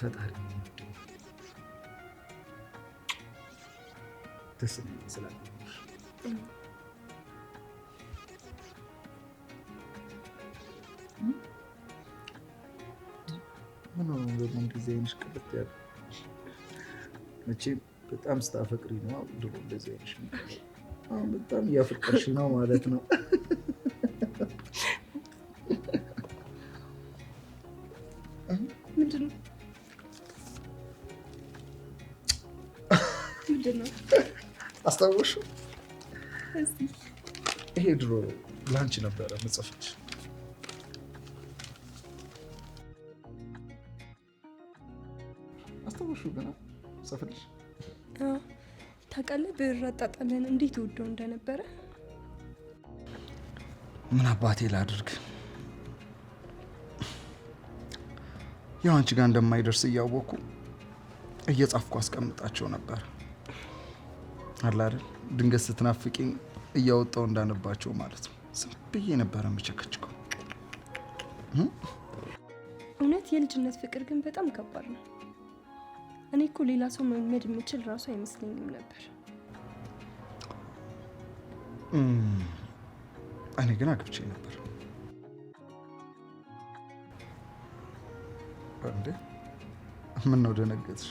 ፈጣሪ ደስ ይላል። ምን ነው ደግሞ እንደዚህ አይነሽ ቅልጥ ያለ መቼም በጣም ስታፈቅሪ ነው ድሮ እንደዚህ አይነሽ አሁን በጣም እያፈቀርሽ ነው ማለት ነው። ምንድነው አስታወሽ? ይሄ ድሮ ላንቺ ነበረ መጽፈች አስታወሹ ገና ጽፍልሽ ታውቃለህ ብር አጣጣለን እንዴት ወደው እንደነበረ። ምን አባቴ ላድርግ? ያው አንቺ ጋር እንደማይደርስ እያወቅኩ እየጻፍኩ አስቀምጣቸው ነበር አለ አይደል? ድንገት ስትናፍቂኝ እያወጣው እንዳነባቸው ማለት ነው። ዝም ብዬ ነበር የምቸከችከው። እውነት የልጅነት ፍቅር ግን በጣም ከባድ ነው። እኔ እኮ ሌላ ሰው መልመድ የምችል ራሱ አይመስለኝም ነበር። እኔ ግን አግብቼ ነበር። እንዴ ምን ነው ደነገጥሽ?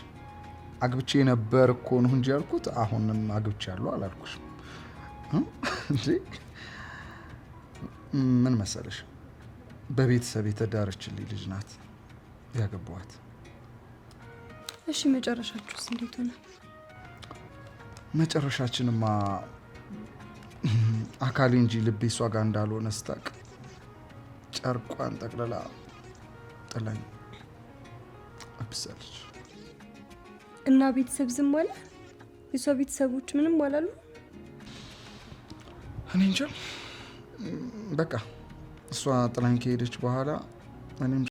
አግብቼ ነበር እኮ ነው እንጂ ያልኩት አሁንም አግብቻለሁ አላልኩሽም እንዴ። ምን መሰለሽ በቤተሰብ የተዳረችልኝ ልጅ ናት ያገባኋት። እሺ መጨረሻችሁስ እንዴት ሆነ? መጨረሻችንማ አካሌ እንጂ ልቤ እሷ ጋር እንዳልሆነ ስታውቅ ጨርቋን ጠቅልላ ጥላኝ አብሳለች። እና ቤተሰብ ዝም አለ? የሷ ቤተሰቦች ምንም አላሉ? እኔ እንጃ በቃ እሷ ጥላኝ ከሄደች በኋላ እኔም